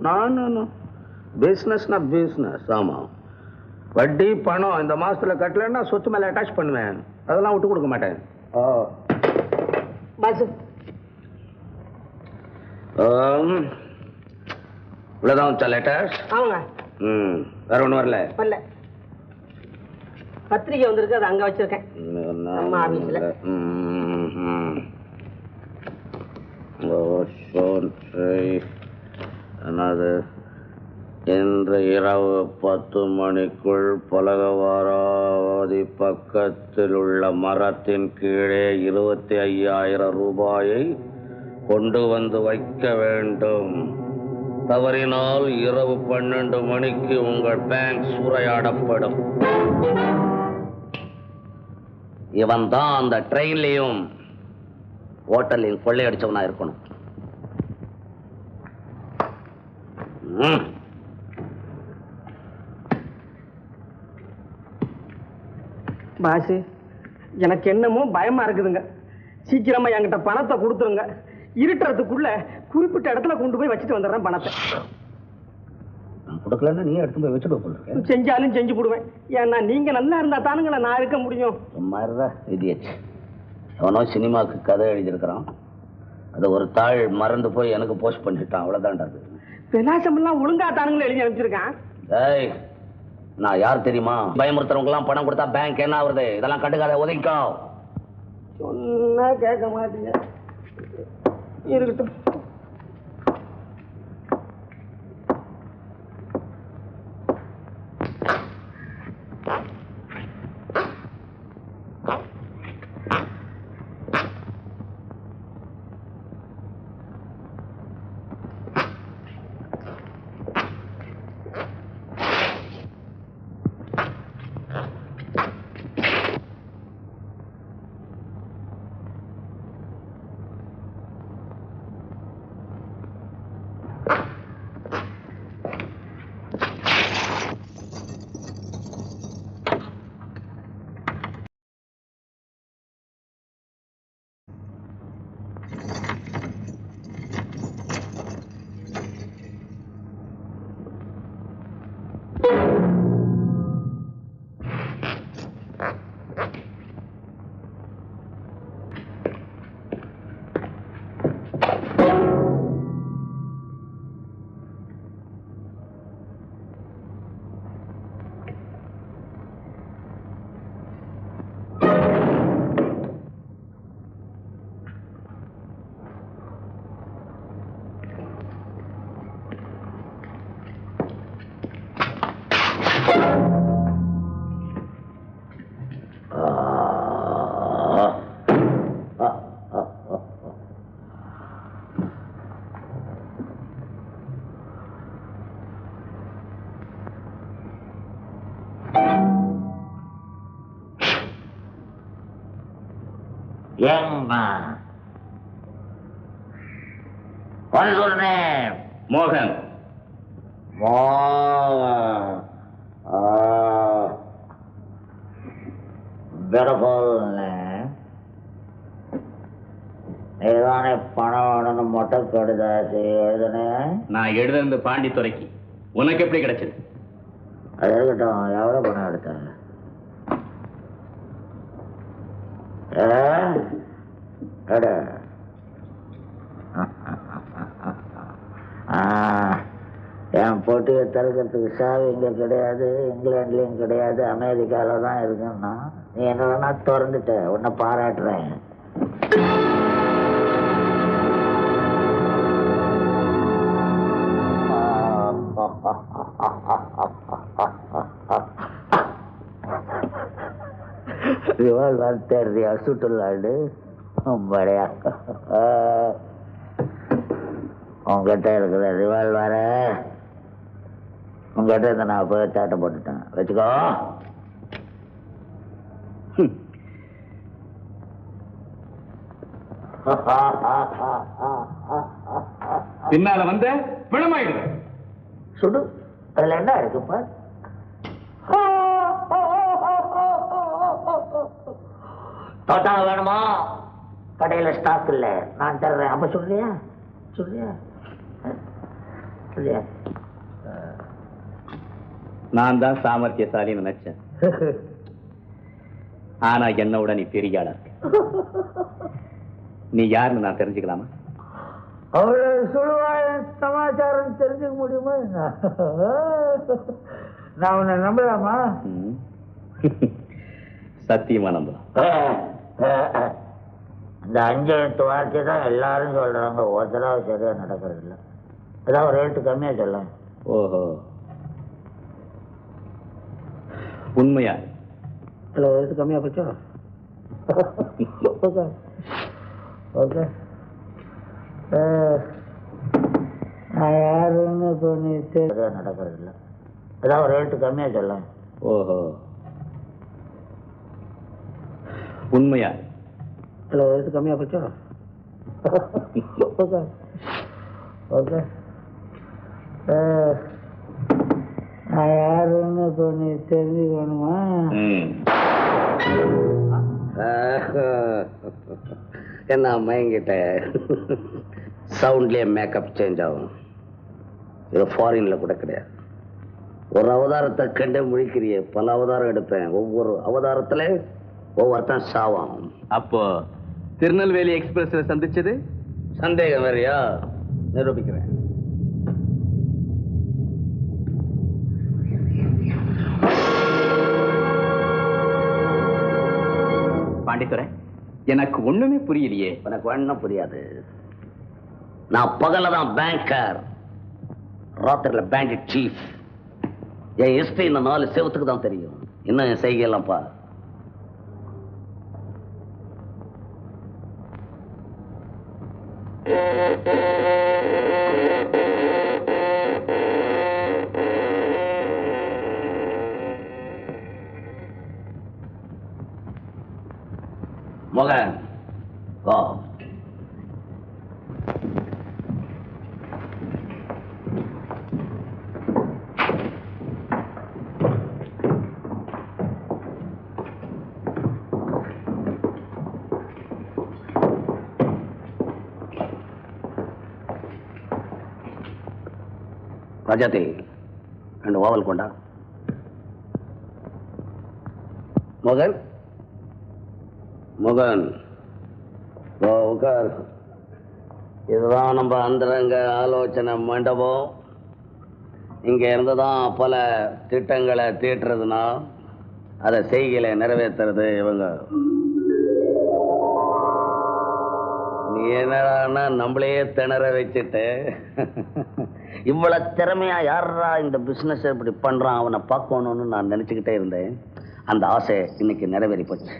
நான் பிஸ்னஸ்னா பிஸ்னஸ். ஆமா, வட்டி பணம் இந்த மாசத்துல கட்டலன்னா சொத்து மேல அட்டாச் பண்ணுவேன். அதெல்லாம் விட்டு கொடுக்க மாட்டேன். இவ்வளவுதான் வச்சா லெட்டர்ஸ்? ஆமாங்க. வேற ஒண்ணும் வரல? வரல. பத்திரிகை வந்திருக்கு, அது அங்க வச்சிருக்கேன் நம்ம ஆபீஸ்ல. என்னது? இன்று இரவு 10 மணிக்குள் பலகவாராவதி பக்கத்தில் உள்ள மரத்தின் கீழே 25,000 ரூபாயை கொண்டு வந்து வைக்க வேண்டும். தவறினால் இரவு 12 மணிக்கு உங்கள் பேங்க் சூறையாடப்படும். இவன் தான் அந்த ட்ரெயின்லையும் ஹோட்டலையும் கொள்ளையடிச்சவனா இருக்கணும். பாசு, எனக்கு என்னமோ பயமா இருக்குதுங்க. சீக்கிரமா என்கிட்ட பணத்தை கொடுத்துருங்க. இருட்டுறதுக்குள்ள குறிப்பிட்ட இடத்துல கொண்டு போய் வச்சுட்டு வந்துடுறேன் பணத்தை. கொடுக்கலன்னா நீ எடுத்து போய் வச்சுட்டு போல. செஞ்சாலும் செஞ்சு போடுவேன். ஏன்னா நீங்க நல்லா இருந்தா தானுங்களா நான் இருக்க முடியும். மாதிரிதான் இடியச்சு. அவனோ சினிமாவுக்கு கதை எழுதியிருக்கிறான். அது ஒரு தாள் மறந்து போய் எனக்கு போஸ்ட் பண்ணிட்டான். அவ்வளவுதான்டா. விலாசம் எல்லாம் ஒழுங்கா தானுங்களை எழுதி அனுப்பிச்சிருக்கான். நான் யார் தெரியுமா? பயமுறுத்துறவங்க எல்லாம் பணம் கொடுத்தா பேங்க் என்ன ஆகுறது? இதெல்லாம் கண்டுக்காத, உதைக்கோ. சொன்னா கேட்க மாட்டீங்க. இருக்கட்டும். Young man. What is your name? Mohan. Mohan. Beautiful name. நீதானே பணம் மொட்டை கடுதாசி எழுதுனே? நான் எழுதுறது பாண்டித்துறைக்கு. உனக்கு எப்படி கிடைச்சது? அது இருக்கட்டும். எவ்வளவு பணம் எடுத்த? என் போட்டியை திறக்கிறதுக்கு சாவி இங்க கிடையாது, இங்கிலாந்துலயும் கிடையாது, அமெரிக்கால தான் இருக்குன்னா நீ என்னன்னா திறந்துட்ட. உன்னை பாராட்டுறேன். ரிவால்வர் தெரியா? சுட்டுலாடு படையா? உங்ககிட்ட இருக்கிற ரிவால்வர உங்ககிட்ட இருந்த நான் போய் சாட்டை போட்டுட்டேன். வச்சுக்கோ. பின்னால வந்து பிணமாயிடுது. சுடு. அதுல என்ன இருக்குப்பா? தோட்டா வேணுமா? கடையில ஸ்டாக் இல்ல, நான் தர்றேன். அப்ப சொல்லியா? சொல்லியா? நான் தான் சாமர்த்தியசாலின்னு நினைச்சேன். ஆனா என்னோட நீ பெரிய ஆளா இருக்க. நீ யாருன்னு நான் தெரிஞ்சுக்கலாமா? அவளை சொல்லுவாள் சமாச்சாரம் தெரிஞ்சுக்க முடியுமா? நான் உன்னை நம்பலாமா? சத்தியமா நம்பலாம். இந்த 5 எழுத்து வார்த்தை தான் எல்லாரும் சொல்றாங்க, ஒருத்தராவது சரியா நடக்கிறது இல்லை. ஏதாவது ஒரு எழுத்து கம்மியா சொல்ல. ஓஹோ, உண்மையா? இல்லை, ஒரு எழுத்து கம்மியா போச்சோ? Okay okay. நான் யாருன்னு இப்போ நீ சரியா நடக்கிறது இல்லை. ஏதாவது ஒரு எழுத்து கம்மியா சொல்ல. ஓஹோ, உண்மையா? இல்லை, ஒரு எழுத்து கம்மியா போச்சோ? Okay okay. நான் யாருன்னு இப்போ நீ தெரிஞ்சுக்கணுமா? என்ன மயங்கிட்ட சவுண்ட்லயே மேக்கப் சேஞ்ச் ஆகும். இது ஃபாரின்ல கூட கிடையாது. ஒரு அவதாரத்தை கண்டே முழிக்கிறிய, பல அவதாரம் எடுப்பேன். ஒவ்வொரு அவதாரத்துல ஒவ்வொருத்தன் சாவான். அப்போ திருநெல்வேலி எக்ஸ்பிரஸ்ல சந்திச்சது சந்தேகம் வேறையா? நிரூபிக்கிறேன். பாண்டித்துரை, எனக்கு ஒண்ணுமே புரியலையே. உனக்கு ஒண்ணும் புரியாது. நான் பகலதான் பேங்கர், ராத்திரில பேங்க் சீஃப். என் ஹிஸ்டரி இந்த 4 செவத்துக்கு தான் தெரியும். இன்னும் என் செய்கையெல்லாம் பா. மகன் வா. ராஜாத்தி, 2 ஓவல் கொண்டா. மகன் மகன் உட்கார். இதுதான் நம்ம அந்தரங்க ஆலோசனை மண்டபம். இங்க இருந்துதான் பல திட்டங்களை தீட்டுறதுனா அதை செய்கையில நிறைவேற்றுறது இவங்க. நீ என்னடான்னா நம்மளையே திணற வச்சுட்டு இவ்வளவு திறமையா யாரா இந்த பிசினஸ் இப்படி பண்றான் அவனை பார்க்கணும்னு நான் நினைச்சுக்கிட்டே இருந்தேன். அந்த ஆசை இன்னைக்கு நிறைவேறி போச்சு.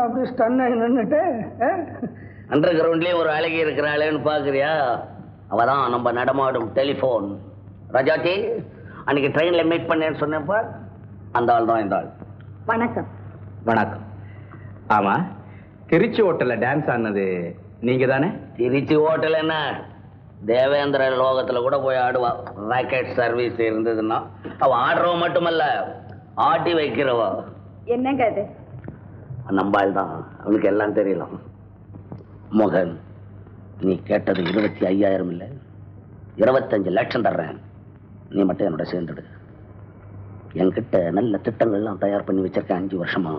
அப்படி ஸ்டன் ஆகி நின்னுட்டு அண்டர் கிரவுண்ட்லயும் ஒரு அழகி இருக்கிறாளேன்னு பாக்குறியா? அவதான் நம்ம நடமாடும் டெலிபோன். ராஜாச்சி, அன்னைக்கு ட்ரெயின்ல மீட் பண்ணேன்னு சொன்னப்ப அந்த ஆள் தான் இந்த ஆள். வணக்கம். வணக்கம். ஆமா, திருச்சி ஹோட்டல்ல டான்ஸ் ஆனது நீங்க தானே? திருச்சி ஹோட்டல் என்ன, தேவேந்திர லோகத்துல கூட போய் ஆடுவா. ராக்கெட் சர்வீஸ் இருந்ததுன்னா அவ ஆடுறவ மட்டுமல்ல, ஆட்டி வைக்கிறவ. என்னங்க அது? நம்பாள் தான், அவனுக்கு எல்லாம் தெரியலாம். மோகன், நீ கேட்டது 25,000 இல்லை, 25 லட்சம் தர்றேன். நீ மட்டும் என்னோட சேர்ந்துடு. என்கிட்ட நல்ல திட்டங்கள்லாம் தயார் பண்ணி வச்சிருக்கேன் 5 வருஷமா.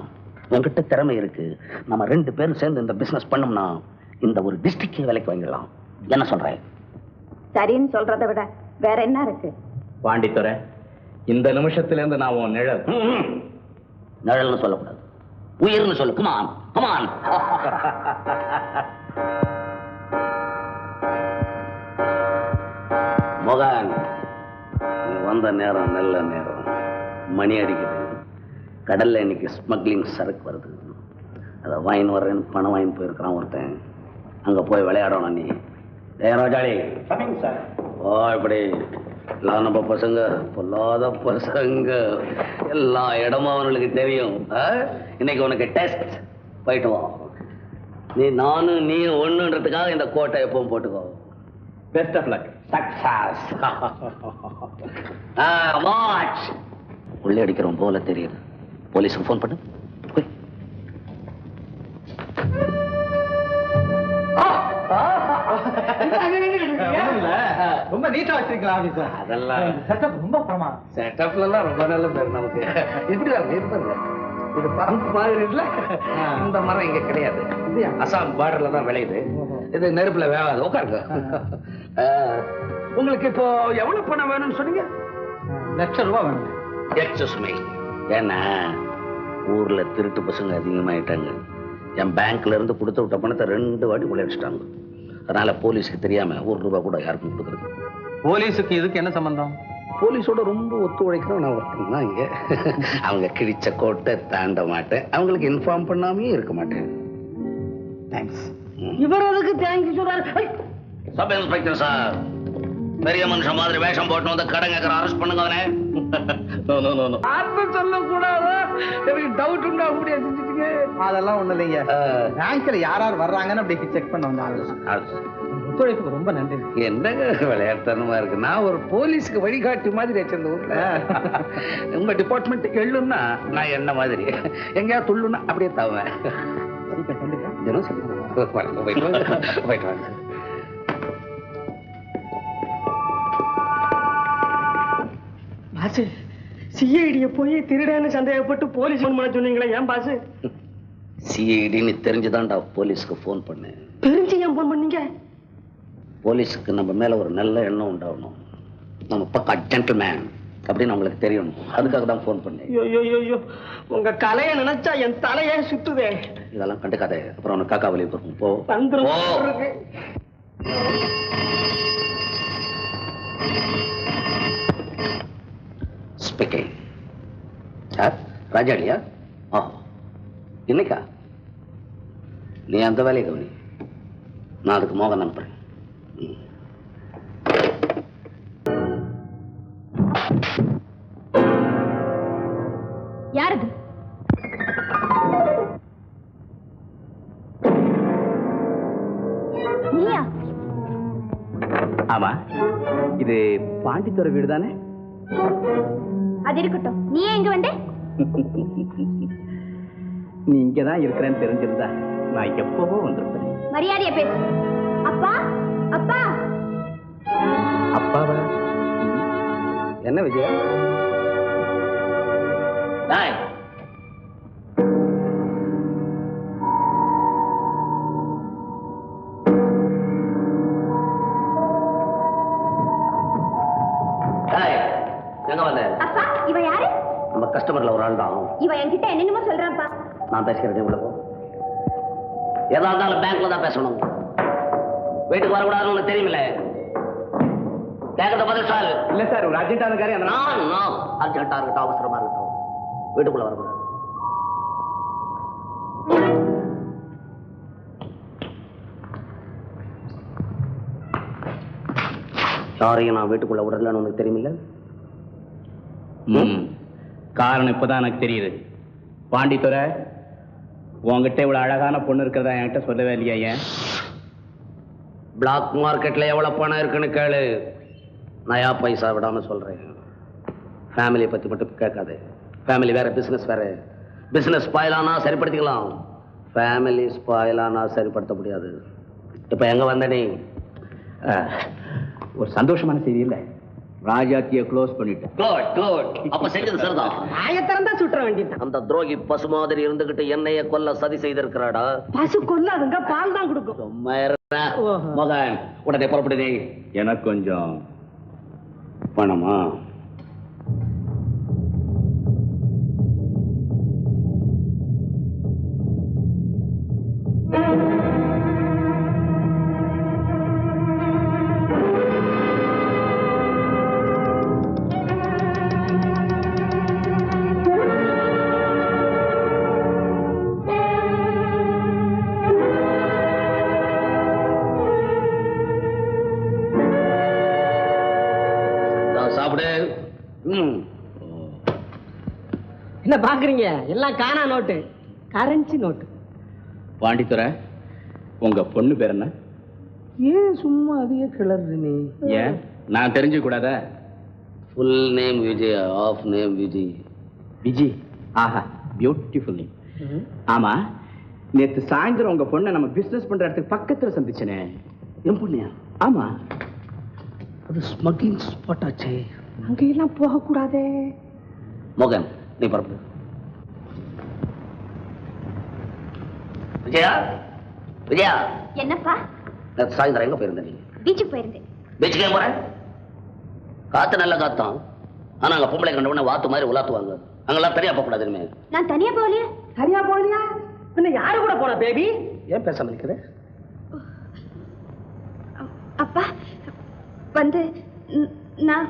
உன்கிட்ட திறமை இருக்கு. நம்ம 2 பேரும் சேர்ந்து இந்த பிசினஸ் பண்ணோம்னா இந்த ஒரு டிஸ்ட்ரிக்ட் வேலைக்கு வாங்கிடலாம். என்ன சொல்றேன்? சரின்னு சொல்றதை விட வேற என்ன இருக்கு? பாண்டித்துரை, இந்த நிமிஷத்துல இருந்து நான் உன் நிழல். நிழல்னு சொல்லக்கூடாது, உயிர்னு சொல்லு. Come on come on. மோகன், நீ வந்த நேரம் நல்ல நேரம். மணி அடிக்குது. கடல்ல இன்னைக்கு ஸ்மக்லிங் சரக்கு வருது. அதை வாங்கின்னு வர்றேன்னு பணம் வாங்கி போயிருக்கிறான் ஒருத்தன். அங்க போய் விளையாடணும் நீ. ராஜாளி, ஓ இப்படி எல்லாம் நம்ம பசங்க பொல்லாத பசங்க. எல்லா இடமும் அவனுக்கு தெரியும். இன்னைக்கு உனக்கு டெஸ்ட். போயிட்டு வா. நானும் நீ ஒண்ணுன்றதுக்காக இந்த கோட்டை எப்பவும் போட்டுக்கோ. Best of luck. Success. Watch. உள்ளே அடிக்கிறோம் போல தெரியுது. போலீஸுக்கு ஃபோன் பண்ணு. போய். ரொம்ப நீட்டா வச்சிருக்கலாம் ஆபீசர். அதெல்லாம் செட்டப் ரொம்ப பரமா. செட்டப்ல எல்லாம் ரொம்ப நல்ல பேர் நமக்கு. எப்படி இருப்பாங்க? இது பரம்பு மாதிரி இல்ல. இந்த மரம் இங்க கிடையாது. அசாம் பார்டர்ல தான் விளையுது. இது நெருப்புல வேகாது. உட்காருங்க. உங்களுக்கு இப்போ எவ்வளவு பணம் வேணும்னு சொன்னீங்க? ₹1,00,000 வேணும். Excuse me. ஏன்னா ஊர்ல திருட்டு பசங்க அதிகமாயிட்டாங்க. என் பேங்க்ல இருந்து கொடுத்து விட்ட பணத்தை 2 வாட்டி கொள்ளையடிச்சிட்டாங்க. அதனால போலீஸ்க்கு தெரியாம ₹1 கூட யாருக்கும் கொடுக்குறது. போலீஸுக்கு இதுக்கு என்ன சம்பந்தம்? போலீஸோட ரொம்ப ஒத்து உழைக்கிறோம் நான் ஒருத்தன் தான் இங்க. அவங்க கிழிச்ச கோட்டை தாண்ட மாட்டேன். அவங்களுக்கு இன்ஃபார்ம் பண்ணாமே இருக்க மாட்டேன். தேங்க்ஸ். இவர் அதுக்கு தேங்க்யூ சொல்றாரு. சப் இன்ஸ்பெக்டர் சார், பெரிய மனுஷன் மாதிரி வேஷம் போட்டு வந்து கடங்க அரெஸ்ட் பண்ணுங்க அவனே. சொல்லக்கூடாது. எனக்கு டவுட் உண்டா அப்படியே செஞ்சுட்டீங்க. அதெல்லாம் ஒண்ணு இல்லைங்க. பேங்க்ல யார் யார் வர்றாங்கன்னு அப்படி செக் பண்ண வந்தாங்க. ஒத்துழைப்புக்கு ரொம்ப நன்றி. என்னங்க விளையாட்டுத்தனமா இருக்கு. நான் ஒரு போலீஸ்க்கு வழிகாட்டி மாதிரி வச்சிருந்த ஊர்ல. உங்க டிபார்ட்மெண்ட்டுக்கு எழுன்னா நான் என்ன மாதிரி எங்கேயாவது துள்ளுன்னா அப்படியே தவேன். தினம் சொல்லி போயிட்டு வாங்க. பாசு, சிஐடிய போய் திருடன்னு சந்தேகப்பட்டு போலீஸ் ஃபோன் பண்ண சொன்னீங்களே, ஏன் பாசு? சிஐடின்னு தெரிஞ்சுதான்டா போலீஸ்க்கு ஃபோன் பண்ணேன். தெரிஞ்சு ஏன் ஃபோன் பண்ணீங்க? போலீஸுக்கு நம்ம மேல ஒரு நல்ல எண்ணம் உண்டாகணும். நம்ம பக்கா ஜென்டில்மேன் அப்படின்னு நம்மளுக்கு தெரியணும். அதுக்காக தான் ஃபோன் பண்ணேன். ஐயோ, உங்க கலையை நினைச்சா என் தலையே சுத்துதே. இதெல்லாம் கண்டுக்காத. அப்புறம் அவனுக்கு காக்கா வலி போகும். போ. ஸ்பீக்கிங். சார், ராஜாடியா? இன்னைக்கா? நீ அந்த வேலையை கவனி. நான் அதுக்கு மோகன் அனுப்புறேன். யாரது? நீயா? ஆமா, இது பாண்டித்துறை வீடு தானே? அது இருக்கட்டும். நீ எங்க வந்த? நீ இங்கதான் இருக்கிறேன்னு தெரிஞ்சிருந்தா நான் எப்பவோ வந்திருப்பேன். மரியாதையா பேசு. அப்பா, அப்பா. அப்பாவா? என்ன விஜயா? எங்க வந்த? அப்பா, இவ யாரு? நம்ம கஸ்டமர்ல ஒரு ஆள் தான். இவ என்கிட்ட என்னென்னமோ சொல்றான்ப்பா. நான் பேசுகிறேன். இவ்வளவு எதா இருந்தாலும் பேங்க்ல தான் பேசணும். வீட்டுக்கு வரக்கூடாதுன்னு உனக்கு தெரியுமில்ல? கேட்கறத பதில் சார். இல்ல சார், ஒரு அர்ஜென்டான காரியம். அர்ஜென்டா இருக்கட்டும், அவசரமா இருக்கட்டும், வீட்டுக்குள்ள வரக்கூடாது. யாரையும் நான் வீட்டுக்குள்ள விடலன்னு உனக்கு தெரியுமில்ல? காரணம் இப்பதான் எனக்கு தெரியுது. பாண்டித்துறை, உங்ககிட்ட இவ்வளவு அழகான பொண்ணு இருக்கிறதா என்கிட்ட சொல்லவே இல்லையா? ஏன்? பிளாக் மார்க்கெட்ல எவ்வளவு பணம் இருக்குன்னு கேளு. நயா பைசா விடாம சொல்றேன். ஃபேமிலியை பத்தி மட்டும் கேட்காது. ஃபேமிலி வேற, பிசினஸ் வேற. பிசினஸ் ஸ்பாயிலானா சரிப்படுத்திக்கலாம், ஃபேமிலி ஸ்பாயிலானா சரிப்படுத்த முடியாது. இப்ப எங்க வந்த நீ? ஒரு சந்தோஷமான செய்தி இல்ல, ராஜாத்திய க்ளோஸ் பண்ணிட்டேன். அப்ப செஞ்சது சரிதான். ஆயத்திறந்தா சுற்ற வேண்டியது. அந்த துரோகி பசு மாதிரி இருந்துகிட்டு என்னைய கொல்ல சதி செய்திருக்கிறாடா. பசு கொல்லாதுங்க, பால் தான் கொடுக்கும். சும்மா இருடா. மகன், உடனே புறப்படுதே. எனக்கு கொஞ்சம் பணமா? சாப்பிடு. என்ன பாக்குறீங்க? எல்லாம் காணா நோட்டு, கரன்சி நோட்டு. பாண்டித்துறை, உங்க பொண்ணு பேர் என்ன? ஏன் சும்மா அதையே கிளறு நீ? ஏன் நான் தெரிஞ்சுக்க கூடாதா? Full name Vijay, half name Vijay. Vijay. ஆஹா, பியூட்டிஃபுல் நேம். ஆமா, நேத்து சாயந்தரம் உங்க பொண்ணை நம்ம பிசினஸ் பண்ற இடத்துக்கு பக்கத்துல சந்திச்சனே. என் பொண்ணியா? ஆமா, அது ஸ்மக்லிங் ஸ்பாட் ஆச்சே. அங்கெல்லாம் போகக்கூடாதே. மோகன், நீ பரப்பு. விஜயா, விஜயா, என்னப்பா? நேத்து சாயந்தரம் எங்க போயிருந்த நீ? பீச்சுக்கு போயிருந்தேன். பீச்சுக்கே போறேன். காத்து நல்ல காத்தான், ஆனா அங்க பொம்பளை கண்ட உடனே வாத்து மாதிரி உலாத்துவாங்க. அங்கெல்லாம் தனியா போக கூடாது. இனிமே நான் தனியா போகலையே. சரியா போகலையா? பின்ன யாரு கூட போன பேபி? ஏன் பேசாம நிக்கிற? அப்பா வந்து நான்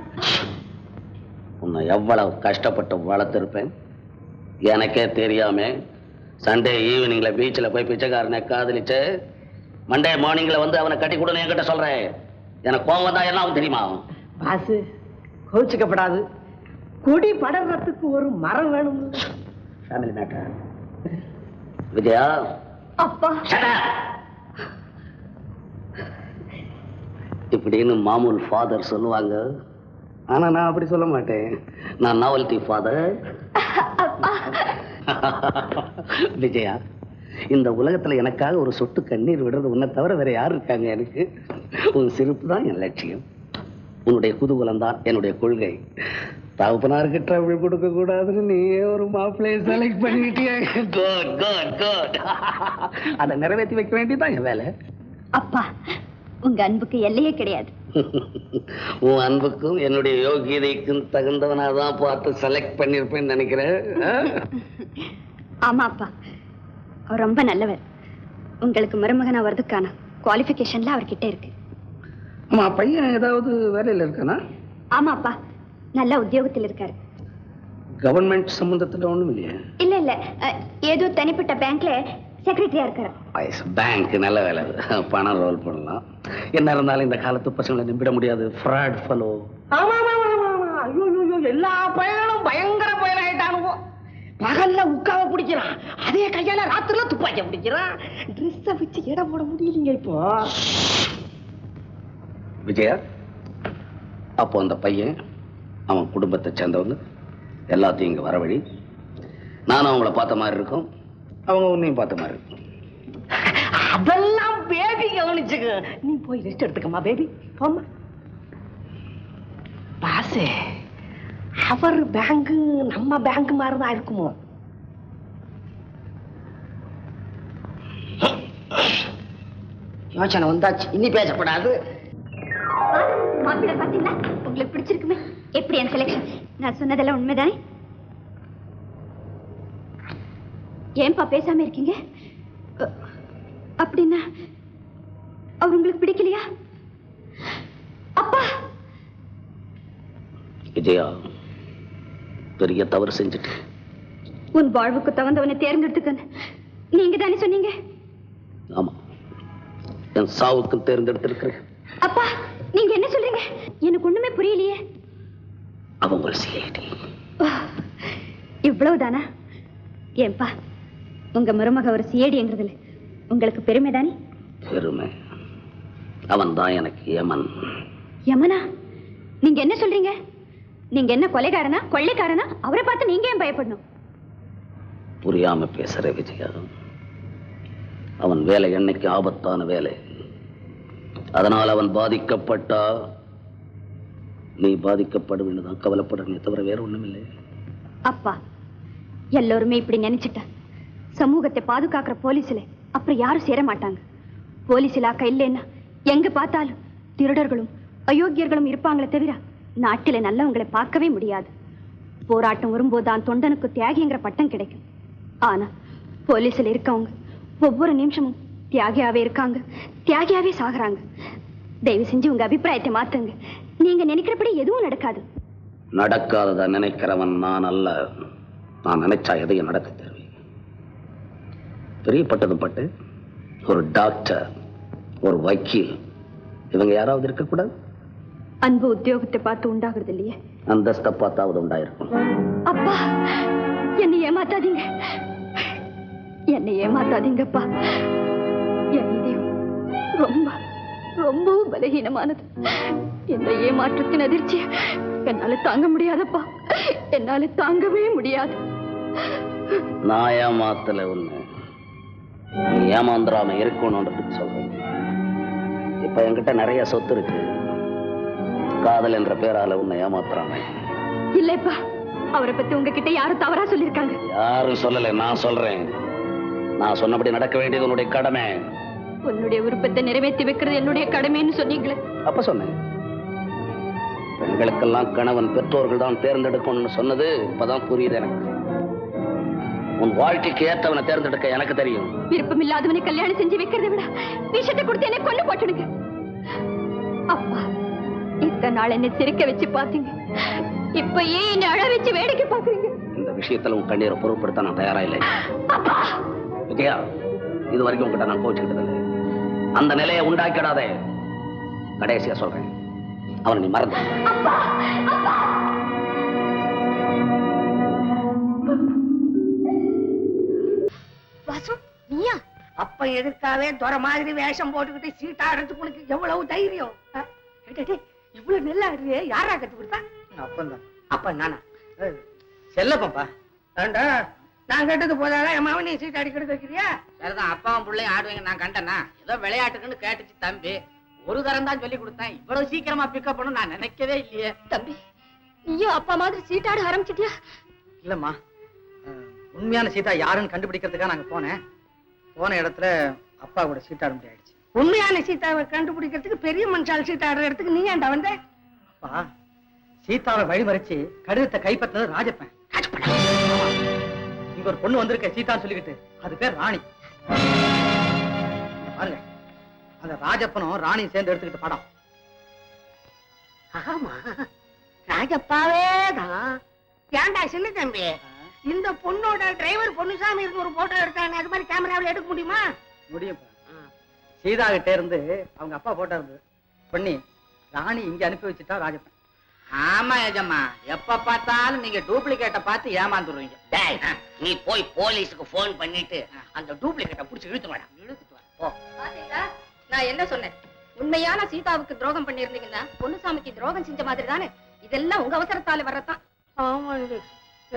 உன்னை எவ்வளவு கஷ்டப்பட்டு வளர்த்திருப்பேன் எனக்கே தெரியாம. சண்டே ஈவினிங்ல பீச்சில் போய் பிச்சைக்காரனை காதலிச்சு மண்டே மார்னிங்ல வந்து அவனை கட்டி கொடுன்னு என்கிட்ட சொல்றேன். எனக்கு கோவம் வந்தா என்ன ஆகும் தெரியுமா? பாசு, கோச்சிக்கப்படாது. கொடி படறதுக்கு ஒரு மரம் வேணும். Family matter. விஜயா, அப்பா shut up. இப்படின்னு மாமூல் ஃபாதர் சொல்லுவாங்க, ஆனா நான் அப்படி சொல்ல மாட்டேன். நான் நாவல்டி ஃபாதர். விஜயா, இந்த உலகத்துல எனக்காக ஒரு சொட்டு கண்ணீர் விடுறது உன்னை தவிர வேற யாரு இருக்காங்க? எனக்கு உன் சிரிப்பு தான் என் லட்சியம். உன்னுடைய குதூகலம் தான் என்னுடைய கொள்கை. தகப்பனாருக்கு ட்ரபிள் கொடுக்க கூடாதுன்னு நீயே ஒரு மாப்பிள்ளையை செலக்ட் பண்ணிட்டியா? Good good good. அதை நிறைவேற்றி வைக்க வேண்டியதான் என் வேலை. அப்பா, உங்க அன்புக்கு எல்லையே கிடையாது. உன் அன்புக்கும் என்னுடைய யோகியதைக்கும் தகுந்தவனாதான் பார்த்து செலக்ட் பண்ணிருப்பேன்னு நினைக்கிறேன். ஆமா அப்பா, அவர் ரொம்ப நல்லவர். உங்களுக்கு மருமகனா வர்றதுக்கான குவாலிஃபிகேஷன்ல அவர்கிட்ட இருக்கு. ஆமா, பையன் ஏதாவது வேலையில இருக்கானா? ஆமா அப்பா, நல்ல உத்தியோகத்தில் இருக்காரு. கவர்மெண்ட் சம்பந்தத்துல ஒண்ணும் இல்லையா? இல்ல இல்ல, ஏதோ தனிப்பட்ட பேங்க்ல செக்ரட்டரியா இருக்காரு. பேங்க் நல்ல வேலை, பணம் ரோல் பண்ணலாம். என்ன இருந்தாலும் இந்த காலத்து பசங்களை நம்பிட முடியாது. Fraud fellow. ஆமா ஆமா ஆமா ஆமா. ஐயோ ஐயோ, எல்லா பயனும் பயங்கர பயனாயிட்டானுவோ. பகல்ல உட்காவ பிடிக்கிறான், அதே கையால ராத்திரில துப்பாக்கிய பிடிக்கிறான். ட்ரெஸ்ஸை வச்சு எடை போட முடியலீங்க இப்போ. விஜயா, அப்போ அந்த பையன் அவன் குடும்பத்தை சேர்ந்தவங்க எல்லாத்தையும் இங்க வரவழி. நானும் அவங்கள பார்த்த மாதிரி இருக்கும், அவங்க உன்னையும் பார்த்த மாதிரி இருக்கும். அதெல்லாம் பேபி கவனிச்சுக்க. நீ போய் ரெஸ்ட் எடுத்துக்கமா பேபி, போமா. பாசே, அவர் பேங்க் நம்ம பேங்க் மாதிரிதான் இருக்குமோ? யோசனை வந்தாச்சு, இனி பேசப்படாது. மாப்பிள்ளை பாத்தீங்களா? உங்களுக்கு பிடிச்சிருக்குமே. எப்படி என் செலக்ஷன்? நான் சொன்னதெல்லாம் உண்மைதானே? ஏன்பா பேசாம இருக்கீங்க? அப்படின்னா அவர் உங்களுக்கு பிடிக்கலையா? அப்பா, விஜயா, பெரிய தவறு செஞ்சுட்டு. உன் வாழ்வுக்கு தகுந்தவனை தேர்ந்தெடுத்துக்கன்னு நீங்க தானே சொன்னீங்க? ஆமா, என் சாவுக்கும் தேர்ந்தெடுத்திருக்கிறேன். அப்பா, நீங்க என்ன சொல்றீங்க? எனக்கு ஒண்ணுமே புரியலையே. அவங்க ஒரு சிஐடி. இவ்வளவுதானா? ஏன்பா, உங்க மருமக ஒரு சிஐடிங்கிறதுல உங்களுக்கு பெருமை தானே? பெருமை? அவன் தான் எனக்கு யமன். யமனா? நீங்க என்ன சொல்றீங்க? நீங்க என்ன கொலைகாரனா கொள்ளைக்காரனா? அவரை பார்த்து நீங்க ஏன் பயப்படணும்? புரியாம பேசுற விஜயா. அவன் வேலை என்னைக்கு ஆபத்தான வேலை. அதனால் அவன் பாதிக்கப்பட்டா நீ பாதிக்கப்படுவேன்னு தான் கவலைப்படுறே தவிர வேற ஒண்ணும் இல்லை. அப்பா, எல்லோருமே இப்படி நினைச்சிட்டா சமூகத்தை பாதுகாக்கிற போலீஸ்ல அப்புறம் யாரும் சேர மாட்டாங்க. போலீஸ் இலாக்கா இல்லைன்னா எங்க பார்த்தாலும் திருடர்களும் அயோக்கியர்களும் இருப்பாங்களே தவிர நாட்டில நல்லவங்களை பார்க்கவே முடியாது. போராட்டம் வரும்போதுதான் தொண்டனுக்கு தியாகிங்கிற பட்டம் கிடைக்கும். ஆனா போலீஸ்ல இருக்கவங்க ஒவ்வொரு நிமிஷமும் தியாகியாவே இருக்காங்க, தியாகியாவே சாகுறாங்க. தயவு செஞ்சு உங்க அபிப்பிராயத்தை மாத்துங்க. நீங்க நினைக்கிறபடி எதுவும் நடக்காது. நடக்காதத நினைக்கிறவன் நான் அல்ல. நான் நினைச்சா எதையும் நடக்க தருவேன். பிரியப்பட்டதும் பட்டு ஒரு டாக்டர், ஒரு வக்கீல், இவங்க யாராவது இருக்கக்கூடாது? அன்பு உத்தியோகத்தை பார்த்து உண்டாகிறது இல்லையே, அந்தஸ்தை பார்த்தாவது உண்டாயிருக்கும். அப்பா, என்னை ஏமாத்தாதீங்க, என்னை ஏமாத்தாதீங்கப்பா. என் இதயம் ரொம்ப ரொம்பவும் பலகீனமானது. இந்த ஏமாற்றத்தின் அதிர்ச்சி என்னால தாங்க முடியாதப்பா, என்னால தாங்கவே முடியாது. நான் ஏமாத்தல உன்னை, நீ ஏமாந்துராம இருக்கணும்ன்றதுக்கு சொல்றேன். இப்ப என்கிட்ட நிறைய சொத்து இருக்கு, காதல் என்ற பேரால உன்னை ஏமாத்துறாங்க. இல்லப்பா, அவரை பத்தி உங்ககிட்ட யாரும் தவறா சொல்லிருக்காங்க. யாரும் சொல்லல, நான் சொல்றேன். நான் சொன்னபடி நடக்க வேண்டியது உன்னுடைய கடமை. உன்னுடைய விருப்பத்தை நிறைவேற்றி வைக்கிறது என்னுடைய கடமைன்னு சொன்னீங்களே. அப்ப சொன்னேன், பெண்களுக்கெல்லாம் கணவன் பெற்றோர்கள் தான் தேர்ந்தெடுக்கணும்னு சொன்னது இப்பதான் புரியுது எனக்கு. உன் வாழ்க்கைக்கு ஏற்றவனை தேர்ந்தெடுக்க எனக்கு தெரியும். விருப்பம் இல்லாதவனை கல்யாணம் செஞ்சு வைக்கிறதை விட விஷத்தை கொடுத்து என்னை கொண்டு போட்டுடுங்க. அப்பா, இத்தனை நாள் என்னை சிரிக்க வச்சு பாத்தீங்க, இப்ப ஏன் என்னை அழ வச்சு வேடிக்கை பாக்குறீங்க? இந்த விஷயத்துல உன் கண்ணீரை பொருட்படுத்த நான் தயாரா இல்லை. விஜயா, இது வரைக்கும் உங்ககிட்ட நான் கோச்சுக்கிட்டது இல்லை. அந்த நிலையை உண்டாக்கிடாதே. கடைசியா சொல்றேன், அவனை நீ மறந்து. வாசு, நீயா? அப்ப எதுக்காவே துறை மாதிரி வேஷம் போட்டுக்கிட்டு சீட்டாடுறதுக்கு உனக்கு எவ்வளவு தைரியம்? இவ்வளவு நெல்லா ஆடுறியே, யாரா கத்து கொடுத்தா? அப்பந்தான். அப்ப நானா? செல்லப்பா. ஏண்டா, நான் கேட்டது போதாதான் என் மாவன் நீ சீட் அடிக்கிறது வைக்கிறியா? சரிதான், அப்பாவும் பிள்ளையும் ஆடுவீங்க நான் கண்டனா. ஏதோ விளையாட்டுக்குன்னு கேட்டுச்சு தம்பி. ஒரு தரம் தான் சொல்லி கொடுத்தேன். இவ்வளவு சீக்கிரமா பிக்கப் பண்ண நான் நினைக்கவே இல்லையே. தம்பி, நீயும் அப்பா மாதிரி சீட்டாட ஆரம்பிச்சிட்டியா? இல்லம்மா, உண்மையான சீதா யாருன்னு கண்டுபிடிக்கிறதுக்காக நாங்க போனேன். போன இடத்துல அப்பா கூட சீட்டாட முடியாயிடுச்சு. உண்மையான சீதாவை கண்டுபிடிக்கிறதுக்கு பெரிய மனுஷால் சீட்டாடுற இடத்துக்கு நீ ஏன்டா வந்த? அப்பா, சீதாவை வழிமறிச்சு கடிதத்தை கைப்பற்றது ராஜப்பன். இங்க ஒரு பொண்ணு வந்திருக்க சீதான்னு சொல்லிக்கிட்டு, அது பேர் ராணி. பாருங்க, அந்த ராஜப்பனும் ராணியும் சேர்ந்து எடுத்துக்கிட்டு படம். ஆமா, ராஜப்பாவே தான். ஏன்டா சின்ன தம்பி, இந்த பொண்ணோட டிரைவர் பொன்னுசாமி இருந்து ஒரு போட்டோ எடுத்தானே, அது மாதிரி கேமராவில் எடுக்க முடியுமா? முடியும். சீதா கிட்ட இருந்து அவங்க அப்பா போட்டோ இருந்தது பண்ணி ராணி இங்க அனுப்பி வச்சுட்டா ராஜப்பன். ஆமா ஏஜம்மா, எப்ப பார்த்தாலும் நீங்க டூப்ளிகேட்டை பார்த்து ஏமாந்துருவீங்க. நீ போய் போலீஸுக்கு போன் பண்ணிட்டு அந்த டூப்ளிகேட்டை புடிச்சு இழுத்து வாடா. இழுத்துட்டு வா. பாத்தீங்களா, நான் என்ன சொன்னேன்? உண்மையான சீதாவுக்கு துரோகம் பண்ணிருந்தீங்கன்னா பொன்னுசாமிக்கு துரோகம் செஞ்ச மாதிரி தானே. இதெல்லாம் உங்க அவசரத்தால வர்றதான். ஆமாண்டி,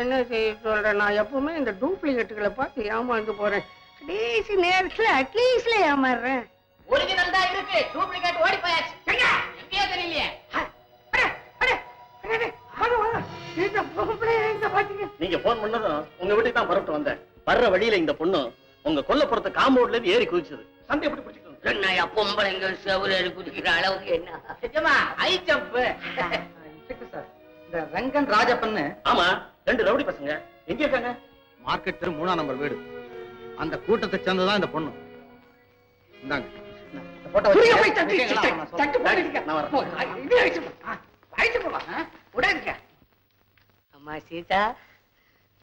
என்ன செய்ய சொல்றேன், நான் எப்பவுமே இந்த டூப்ளிகேட்டுகளை பார்த்து ஏமாந்து போறேன். கடைசி நேரத்துல அட்லீஸ்ட்ல ஏமாறுறேன். ஒரிஜினல் தான் இருக்கு, டூப்ளிகேட் ஓடி போயாச்சு. எங்கேயோ தெரியலையே. நீங்க போன் பண்ணதும் உங்க வீட்டுக்கு தான் பரப்பிட்டு வந்தேன். வர்ற வழியில இந்த பொண்ணு உங்க கொல்லப்புறத்து காம்பவுண்ட்ல இருந்து ஏறி குதிச்சது. சண்டை எப்படி பிடிச்சிட்டு என்னையா பொம்பளைங்க செவரு குதிக்கிற அளவுக்கு என்ன? நிஜமா, ஹை ஜம்ப். சார், இந்த ரங்கன் ராஜப்பன்னு. ஆமா, 2 ரவுடி பசங்க எங்க இருக்காங்க? மார்க்கெட் தெரு 3ஆம் நம்பர் வீடு. அந்த கூட்டத்தை சேர்ந்ததான் இந்த பொண்ணு. இந்தாங்க. இந்த போட்டோ புரிய வச்சு போய் தட்டி, கேட்கலாம், நான் சொல்றேன். தட்டு போடுங்க. நான் வரேன். போ, இது அழிச்சு போ. அழிச்சு போவா, விடாதீங்க. அம்மா சீதா,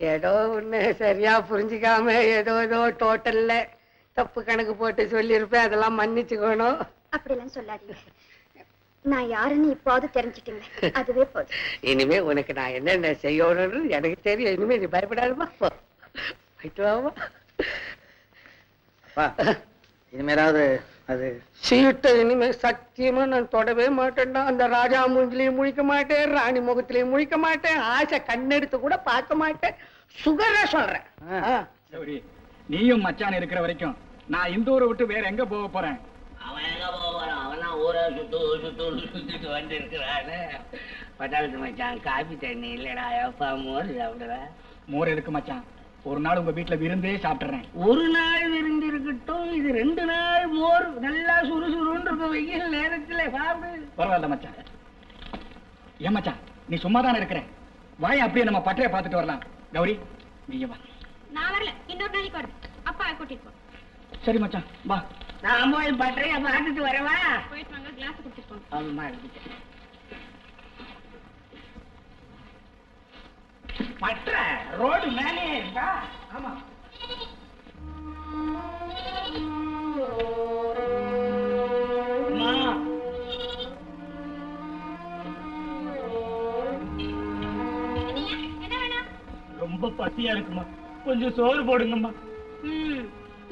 ஏதோ ஒண்ணு சரியா புரிஞ்சுக்காம ஏதோ டோட்டல்ல தப்பு கணக்கு போட்டு சொல்லியிருப்பேன், அதெல்லாம் மன்னிச்சுக்கணும். அப்படிலாம் சொல்லாதீங்க. நான் யாருன்னு இப்போது தெரிஞ்சுட்டீங்க, அதுவே போதும். இனிமே உனக்கு நான் என்னென்ன செய்யணும்னு எனக்கு தெரியும். இனிமே நீ பயப்படாதுமா. போயிட்டு வாமா. அப்பா, இனிமேலாவது அது சீட்டை இனிமே சத்தியமா நான் தொடவே மாட்டேன்டா. அந்த ராஜா மூஞ்சிலையும் முழிக்க மாட்டேன், ராணி முகத்திலையும் முழிக்க மாட்டேன், ஆசை கண்ணெடுத்து கூட பார்க்க மாட்டேன். சுகரா சொல்றேன். சௌரி, நீயும் மச்சான் இருக்கிற வரைக்கும் நான் இந்த ஊரை விட்டு வேற எங்க போக போறேன்? அவன் எங்க போறான்? அவனா ஊரை சுத்திட்டு வந்து இருக்கிறான்னு. பட்டாளத்து மச்சான், காபி தண்ணி இல்லடா, எப்பா மோர் சாப்பிடுவேன். மோர் எதுக்கு மச்சான்? ஒரு நாள் உங்க வீட்டுல விருந்தே சாப்பிட்டுறேன். ஒரு நாள் விருந்து இருக்கட்டும், இது 2 நாள் மோர் நல்லா சுறுசுறுன்னு இருக்கும். வெயில் நேரத்துல சாப்பிடு. பரவாயில்ல மச்சான். ஏன் மச்சான், நீ சும்மா தானே இருக்கிற? வாய் அப்படியே நம்ம பட்டறைய பார்த்துட்டு வரலாம். கௌரி, நீங்க வா. நான் வரல, இன்னொரு நாளைக்கு வரேன். அப்பா கூட்டிட்டு போ. சரி மச்சான், வா. நான் போய் பட்டறைய பார்த்துட்டு வரவா? போயிட்டு வாங்க, கிளாஸ் குடிச்சிட்டு போங்க. ஆமா இருக்கு. பட்டற ரோடு மேலே இருக்கா? ஆமா. ரொம்ப பசியா இருக்குமா, கொஞ்சம் சோறு போடுங்கம்மா.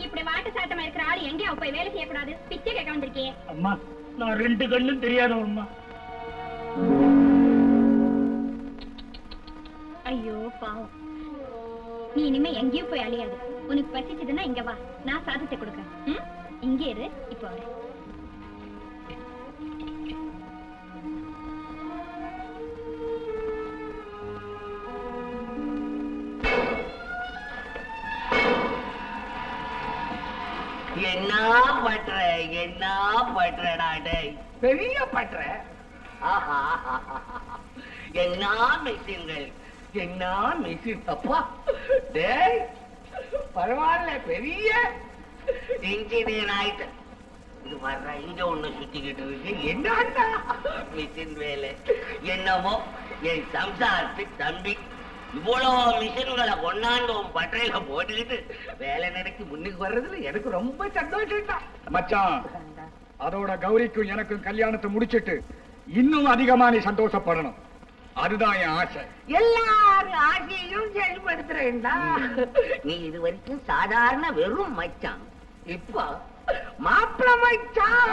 இப்படி வாட்டு சாட்டமா இருக்கிற ஆள் எங்கே அவ போய் வேலை செய்யக்கூடாது, பிச்சை கேட்க வந்திருக்கேன். அம்மா நான் 2 கண்ணும் தெரியாதவம்மா. ஐயோ பாவம், நீ இனிமே எங்கேயும் போய் அழியாது. உனக்கு பசிச்சதுன்னா இங்க வா, நான் சாதத்தை கொடுக்கறேன். இங்கே இரு, இப்போ வரேன். என்ன பண்றடா டேய், பெரிய பற்ற. என்ன மிஷின்கள், என்ன மிஷின் அப்பா டேய், பரவாயில்ல, பெரிய இன்ஜினியர் ஆயிட்ட. இது வர்ற இங்க ஒண்ணு சுத்திக்கிட்டு இருக்கு, என்னடா மிஷின் வேலை. என்னமோ என் சம்சாரத்து தம்பி இவ்வளவு மிஷின்களை கொண்டாண்டு பட்டறையில போட்டுக்கிட்டு வேலை நடக்கி முன்னுக்கு வர்றதுல எனக்கு ரொம்ப சந்தோஷம் தான் மச்சான். அதோட கௌரிக்கும் எனக்கும் கல்யாணத்தை முடிச்சிட்டு இன்னும் அதிகமா நீ சந்தோஷப்படணும், அதுதான் என் ஆசை. எல்லாரும் ஆசையும் செயல்படுத்துறேன்டா. நீ இது வரைக்கும் சாதாரண வெறும் மச்சான், இப்போ மாப்பிள மச்சான்.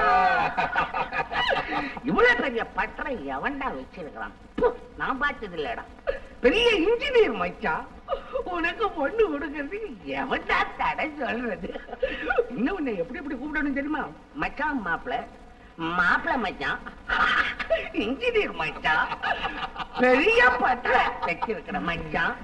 இவ்வளவு பெரிய பட்டறை எவன்டா வச்சிருக்கிறான்? நான் பார்த்தது இல்லடா. பெரிய இன்ஜினியர் மச்சான். உனக்கு பொண்ணு கொடுக்கறதுக்கு எவன்டா தடை சொல்றது? இன்னும் உன்னை எப்படி எப்படி கூப்பிடணும் தெரியுமா? மச்சான் மாப்பிள, மாப்பிள மச்சான், இன்ஜினியர் மச்சான், பெரிய பட்டறை வச்சிருக்கிற மச்சான்.